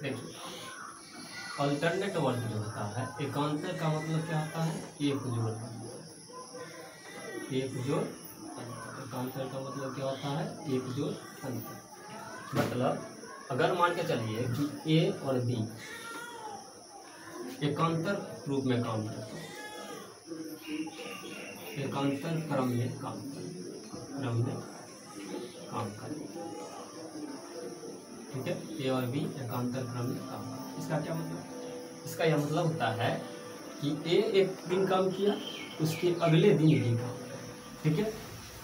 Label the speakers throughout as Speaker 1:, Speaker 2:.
Speaker 1: देखिए alternate work जो होता है, एकांतर का मतलब क्या होता है, एक जोड़, एक जोड़ अंतर। एकांतर का मतलब क्या होता है, एक जोड़ अंतर। मतलब अगर मान के चलिए कि ए और बी एकांतर रूप में काम करते हैं, एकांतर क्रम में काम करें, ठीक है। ए और बी एकांतर क्रम में काम करें, इसका क्या मतलब, इसका यह मतलब होता है कि ए एक दिन काम किया, उसके अगले दिन बी काम करेगा, ठीक है।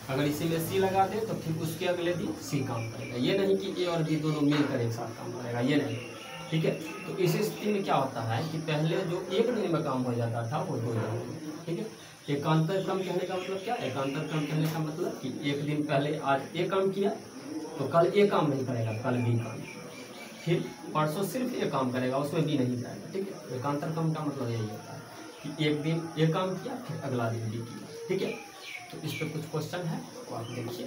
Speaker 1: अगर इसी में सी लगा दे तो फिर उसके अगले दिन सी काम करेगा। ये नहीं कि ए और बी दोनों मिलकर एक साथ काम करेगा, ये नहीं, ठीक है। तो इस स्थिति में क्या होता है कि पहले जो एक दिन में काम हो जाता था वो 2 दिन में, ठीक है। एकांतर क्रम कहने का मतलब क्या, एकांतर क्रम कहने का मतलब कि एक दिन पहले आज ए काम किया तो कल ए काम नहीं करेगा, कल बी काम, फिर परसों सिर्फ ए काम करेगा, उसमें बी नहीं जाएगा, ठीक है। एकांतर क्रम का मतलब यही होता है कि एक दिन ए काम किया फिर अगला दिन बी किया, ठीक है। तो इस पर कुछ क्वेश्चन है तो आप देखिए,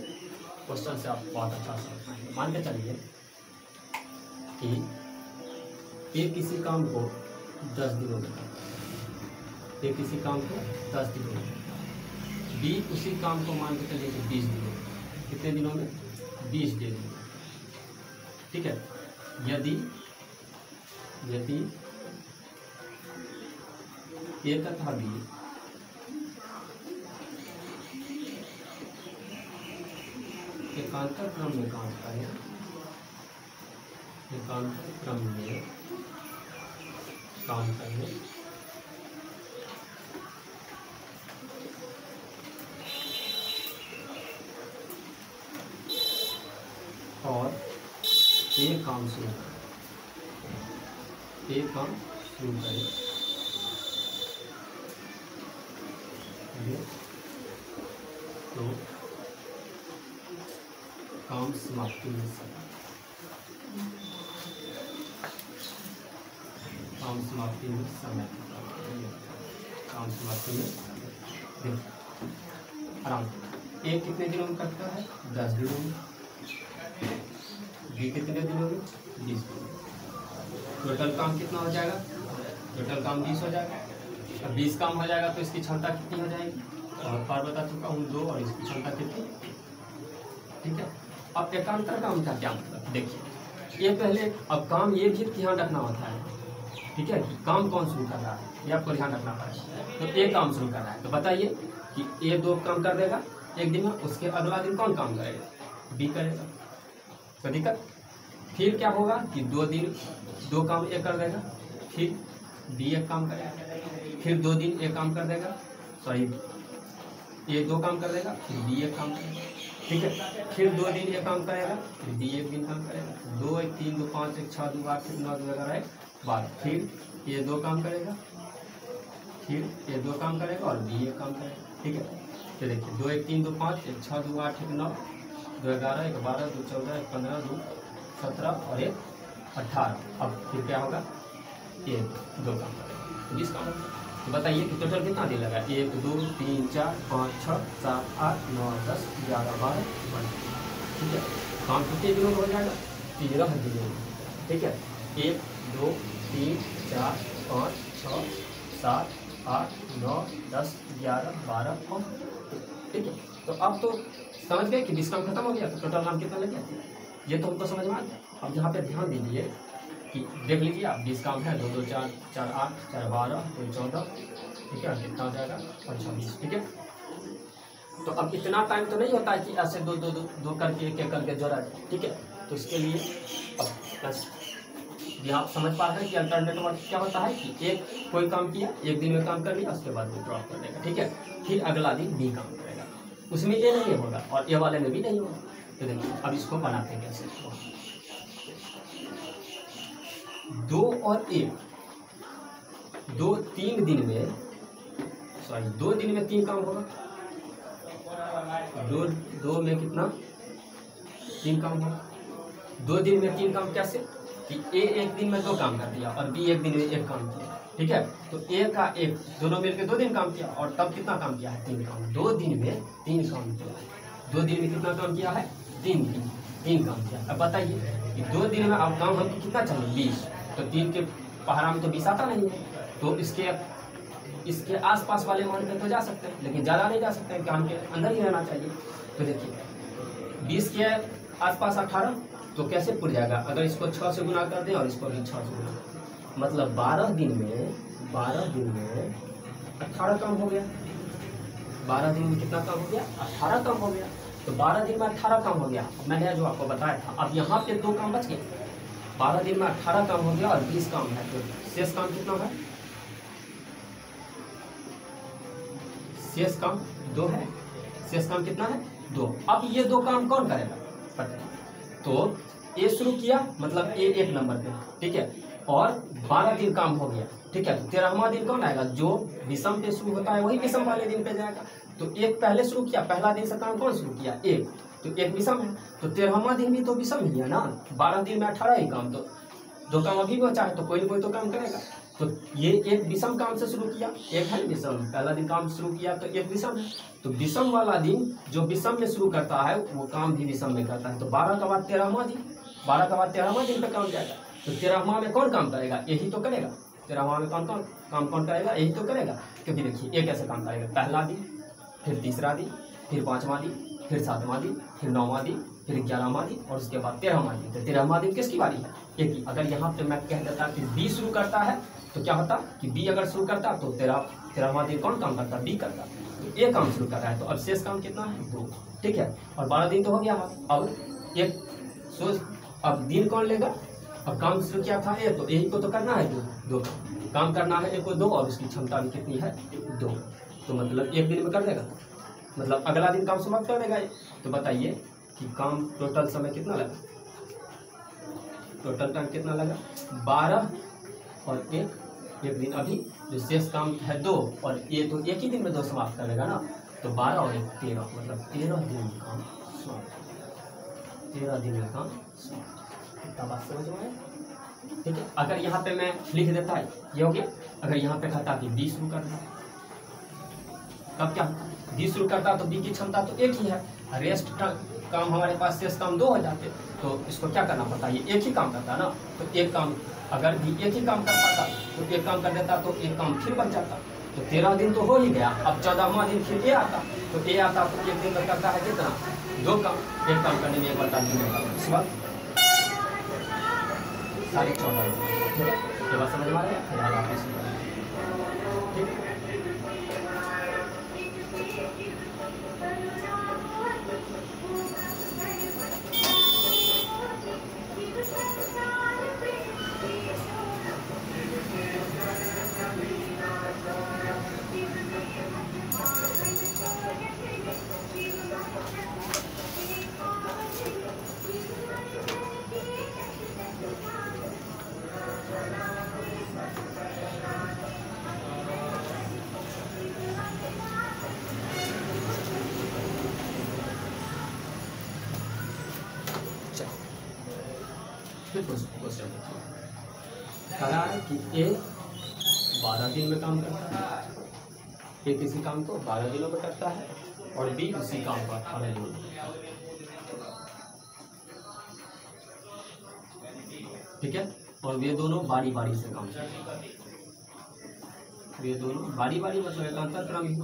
Speaker 1: क्वेश्चन से आप बहुत अच्छा समझ पाएंगे। मान के चलिए कि ए किसी काम को 10 दिनों में करता है, ए किसी काम को 10 दिनों में करता है, बी उसी काम को मान के चलिए कि 20 दिनों में, कितने दिनों में, 20 दिनों में, ठीक है। यदि ए तथा बी एकांतर क्रम में काम करें, एकांतर क्रम में काम करें और ए काम शुरू करें, तो काम समाप्ति में समय, काम समाप्ति में समय, आराम। ए कितने दिनों में करता है, 10 दिनों में, बी कितने दिनों में, 20 दिनों में। टोटल काम कितना हो जाएगा, टोटल काम 20 हो जाएगा। अब 20 काम हो जाएगा तो इसकी क्षमता कितनी हो जाएगी, और बार बता चुका हूँ 2, और इसकी क्षमता कितनी, ठीक है। अब एकांतर काम का क्या मतलब, देखिए ये पहले, अब काम ये भी ध्यान रखना होता है, ठीक है, कि काम कौन शुरू कर रहा है, ये आपको ध्यान रखना पड़ेगा। तो ए काम शुरू कर रहा है तो बताइए कि ए 2 काम कर देगा एक दिन में, उसके अगला दिन कौन काम करेगा, बी करेगा, तो दिक्कत। फिर क्या होगा कि 2 दिन 2 काम ए कर देगा, फिर बी एक काम करेगा, फिर 2 दिन ए काम कर देगा, सॉरी ए 2 काम कर देगा, फिर बी एक काम करेगा, ठीक है। फिर 2 दिन ये काम करेगा, फिर बी एक दिन काम करेगा, 2 1 3 2 5 1 6 2 8 9 2 11 12, फिर ये 2 काम करेगा, फिर ये 2 काम करेगा और बी एक काम करेगा, ठीक है। तो देखिए 2 1 3 2 5 1 6 2 8 1 9 2 11 1 12 2 14 1 15 2 17 और 1 18। अब फिर क्या होगा, ये 2 काम करेगा, 20 काम होगा। तो बताइए कि टोटल कितना दिन लगा, 1 2 3 4 5 6 7 8 9 10 11 12 15, ठीक है। काम कितने दिनों में हो जाएगा, 13 दिनों में, ठीक है। 1 2 3 4 5 6 7 8 9 10 11 12 और, ठीक है। तो अब तो समझ गए कि 20 काम खत्म हो गया, तो टोटल काम कितना लग गया, ये तो हमको समझ में आ गया। अब यहाँ पे ध्यान दीजिए कि देख लीजिए आप, 20 काम है, 2 2 4 4 8 4 12 2 14, ठीक है, कितना हो जाएगा 25, ठीक है। तो अब इतना टाइम तो नहीं होता है कि ऐसे 2 2 2 करके एक एक करके जोड़ा जाए, ठीक है। तो इसके लिए अब यहाँ समझ पा रहे हैं कि अल्टरनेट वर्क क्या होता है कि एक कोई काम किया, एक दिन में काम कर लिया, उसके बाद वो ड्रॉप कर देगा, ठीक है। फिर अगला दिन बी काम करेगा, उसमें ए नहीं होगा और ए वाले में भी नहीं होगा। तो देखिए अब इसको बनाते हैं कैसे, 2 और 1 2 3 दिन में, सॉरी 2 दिन में 3 काम होगा, 2 में कितना 3 काम होगा, 2 दिन में 3 काम कैसे कि ए एक दिन में 2 काम कर दिया और बी एक दिन में 1 काम किया, ठीक है। तो ए का 1 दोनों मिलकर 2 दिन काम किया और तब कितना काम किया है, 3 काम, 2 दिन में 3 काम किया है, 2 दिन में कितना काम किया है, 3 काम किया। अब बताइए कि 2 दिन में अब काम हमको कितना चाहिए, तो 3 के पहाड़ा में तो 20 आता नहीं है, तो इसके आसपास वाले मान पे तो जा सकते हैं, लेकिन ज़्यादा नहीं जा सकते हैं, काम के अंदर ही रहना चाहिए। तो देखिए 20 के आसपास 18, तो कैसे पूर जाएगा? अगर इसको 6 से गुना कर दें और इसको भी 6 से गुना, मतलब 12 दिन में 18 काम हो गया। 12 दिन में कितना काम हो गया? 18 काम हो गया। तो 12 दिन में 18 काम हो गया, मैंने जो आपको बताया था। अब यहाँ पे 2 काम बच गए। 12 दिन में 18 काम हो गया और 20 काम है, तो शेष काम कितना है? शेष काम 2 है। शेष काम कितना है? 2। अब ये 2 काम कौन करेगा? पता है। तो ए शुरू किया, मतलब ए 1 नंबर पे, ठीक है, और 12 दिन काम हो गया, ठीक है। तो 13वां दिन कौन आएगा? जो विषम पे शुरू होता है वही विषम वाले दिन पे जाएगा। तो 1 पहले शुरू किया, पहला दिन से काम कौन शुरू किया? 1, तो 1 विषम है, तो 13वां दिन भी तो विषम ही है ना। 12 दिन में 18 ही काम, तो 2 काम अभी बचा है, तो कोई ना कोई तो काम करेगा। तो ये 1 विषम काम से शुरू किया, 1 है विषम, पहला दिन काम शुरू किया तो 1 विषम है। तो विषम वाला दिन जो विषम में शुरू करता है वो काम भी विषम में करता है। तो 12 का बाद 13वां दिन, 12 का बाद 13वां दिन पे काम जाएगा। तो 13वां में कौन काम करेगा? यही तो करेगा। 13वां में कौन करेगा? यही तो करेगा। क्योंकि देखिए ये कैसे काम करेगा? पहला दिन, फिर तीसरा दिन, फिर 5वां दिन, फिर 7वां दिन, फिर 9वां दिन, फिर 11वां दिन और उसके बाद 13वां दिन। तो 13वां दिन किसकी बारी है? एक ही। अगर यहाँ पे मैं कह देता कि बी शुरू करता है तो क्या होता कि बी अगर शुरू करता तो 13वां दिन कौन काम करता? बी करता। तो ए काम शुरू कर रहा है, तो अब शेष काम कितना है? 2, ठीक है। और 12 दिन तो हो गया। अब एक सोच, अब दिन कौन लेगा? अब काम शुरू किया था ए, तो यही को तो करना है, 2 काम करना है, 1 को 2 और उसकी क्षमता भी कितनी है? 2। तो मतलब 1 दिन में कर देगा, मतलब अगला दिन काम समाप्त कर देगा। तो बताइए कि काम टोटल समय कितना लगा? टोटल टाइम कितना लगा? 12 और 1 दिन अभी, जो शेष काम है 2, और ये तो एक ही दिन में 2 समाप्त कर देगा ना। तो 12 और 1 13, मतलब 13 दिन में काम समाप्त। 13 दिन में काम समाप्त। इतना बात समझ में आया? ठीक है। अगर यहाँ पे मैं लिख देता है ये हो गया। अगर यहाँ पे कहता कि 20 शुरू करता, तब क्या? 20 शुरू करता तो बी की क्षमता तो 1 ही है, रेस्ट काम हमारे पास शेष काम 2 हो जाते। तो इसको क्या करना पड़ता है? ये 1 ही काम करता ना। तो 1 काम, अगर भी 1 ही काम कर पाता तो 1 काम कर देता, तो 1 काम फिर बच जाता। तो 13 दिन तो हो ही गया। अब 14वां दिन फिर ए आता, तो ए आता तो 1 दिन में करता है कितना? 2 काम। 1 काम करने में 1 बटा 2 होता है। इस बात 14.5, ठीक है। ये बात समझ में आ रही है? फिलहाल आप इसी ठीक। क्वेश्चन कहा है कि ए 12 दिन में काम करता है, ए किसी काम को 12 दिनों में करता है और बी उसी काम को 18 दिनों में करता है, ठीक है। और वे दोनों बारी बारी से काम करते हैं। वे दोनों बारी बारी मतलब एक अंतरक्रम ही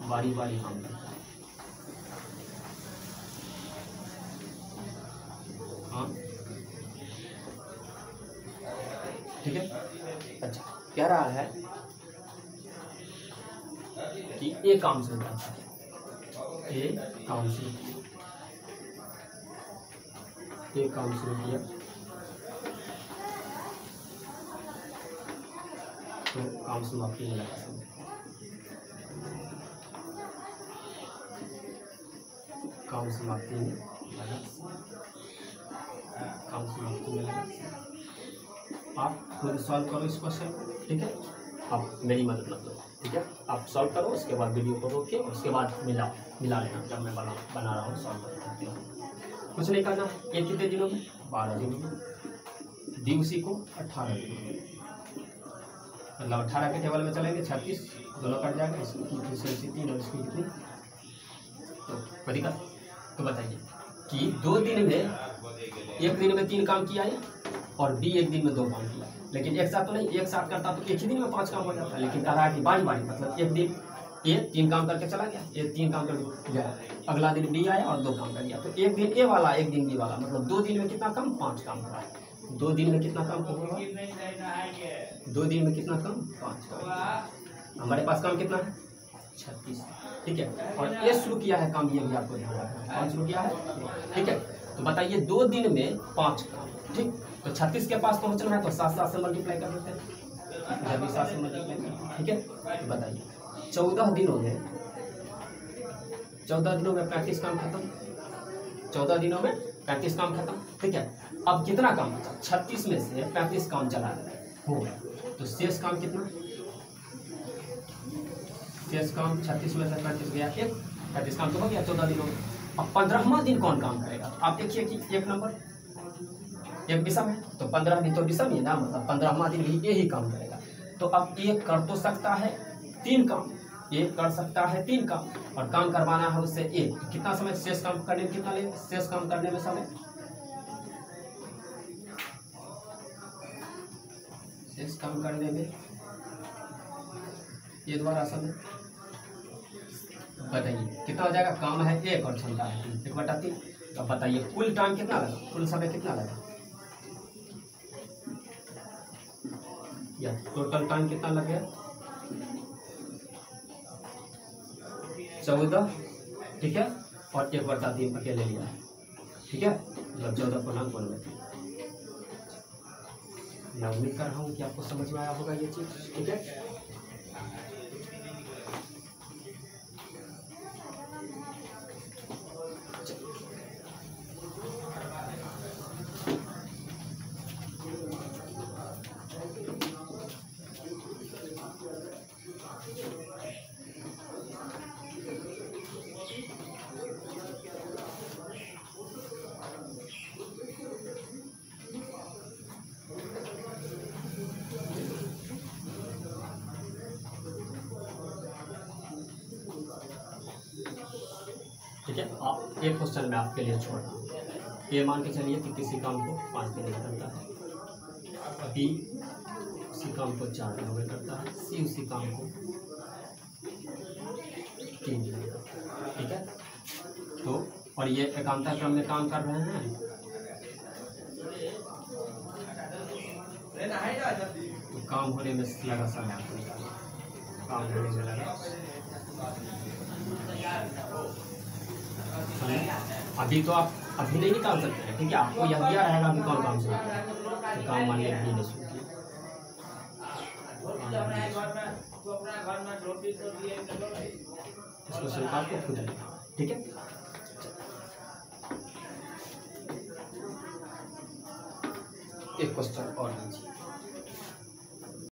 Speaker 1: बारी बारी काम करता है। हाँ ठीक है। अच्छा कह रहा है कि ए काम शुरू करता है, ए काम शुरू किया, ए काम शुरू किया तो काम समाप्ति में लगा समय, काम समाप्ति में लगा, काम समाप्ति में लगा। आप खुद सॉल्व करो इस क्वेश्चन को, ठीक है। आप मेरी मदद मत लो, ठीक है। आप सॉल्व करो, उसके बाद वीडियो को रोक के उसके बाद मिला लेना जब मैं बना रहा हूँ सॉल्व करते हैं। कुछ नहीं करना है। ये कितने दिनों में? 12 दिनों में। डी उसी को 18 दिनों में, मतलब 18 के टेबल में चलेंगे 36 दोनों कट जाएगा, इसकी 3 और इसकी कितनी, तो कोई दिक्कत। तो बताइए कि 2 दिन में, 1 दिन में 3 काम किया है, और बी एक दिन में 2 काम किया। लेकिन एक साथ तो नहीं, एक साथ करता तो एक ही दिन में 5 काम हो जाता, लेकिन कह रहा है कि बारी बारी, मतलब एक दिन ए 3 काम करके चला गया, ए 3 काम करके गया, अगला दिन बी आया और 2 काम कर गया, तो एक दिन ए वाला एक दिन बी वाला, मतलब 2 दिन में कितना काम, 5 काम हुआ। 2 दिन में कितना काम हुआ, 2 दिन में कितना काम, 5 काम। हमारे पास काम कितना है, 36, ठीक है। और ये शुरू किया है काम, ये भी आपको ध्यान रखना है, कौन शुरू किया है, ठीक है। तो बताइए 2 दिन में 5 काम, ठीक। तो 36 के पास पहुंचना है तो 7 से मल्टीप्लाई कर देते हैं, जब भी 7 से मल्टीप्लाई कर, ठीक है। तो बताइए 14 दिनों में 35 काम खत्म, 14 दिनों में 35 काम खत्म, ठीक है। अब कितना काम बचा, 36 में से 35 काम चला हो गया, तो शेष काम कितना, शेष काम 36 में से 35 गया, 35 काम तो हो गया 14 दिनों में। अब 15वां दिन कौन काम करेगा, आप देखिए कि एक नंबर एक विषम है, तो 15 दिन तो विषम ही ना, मतलब 15वां दिन भी यही काम करेगा। तो अब एक कर तो सकता है 3 काम, एक कर सकता है 3 काम, और काम करवाना है उससे एक, कितना समय, शेष काम करने में कितना लेगा, शेष काम करने में समय, शेष काम करने में ये द्वारा समय, बताइए कितना हो जाएगा, काम है 1 और क्षमता है 3, 1/3। तो बताइए कुल टाइम कितना लगा, कुल समय कितना लगा, या टोटल टाइम कितना लग गया, 14, ठीक है। और 1/3 अकेले लिया है, ठीक है, मतलब 14.93। मैं उम्मीद कर रहा हूँ कि आपको समझ में आया होगा ये चीज, ठीक है। ठीक है, आप एक क्वेश्चन में आपके लिए छोड़ रहा हूँ। ये मान के चलिए कि किसी काम को 5 दिन में करता है, बी उसी काम को 4 दिनों में करता है, सी उसी काम को 3 दिन में करता है, ठीक है। तो और ये एकांतर क्रम में काम कर रहे हैं, तो काम होने में लगा समय आपको निकालना, काम होने में लगा अभी तो आप अभी नहीं निकाल सकते हैं, ठीक है। आपको यह दिया रहेगा अभी कौन काम से, तो काम मान लिया नहीं शुरू किया, इसको सिर्फ आपको खुद लिखना, ठीक है। एक क्वेश्चन और लीजिए,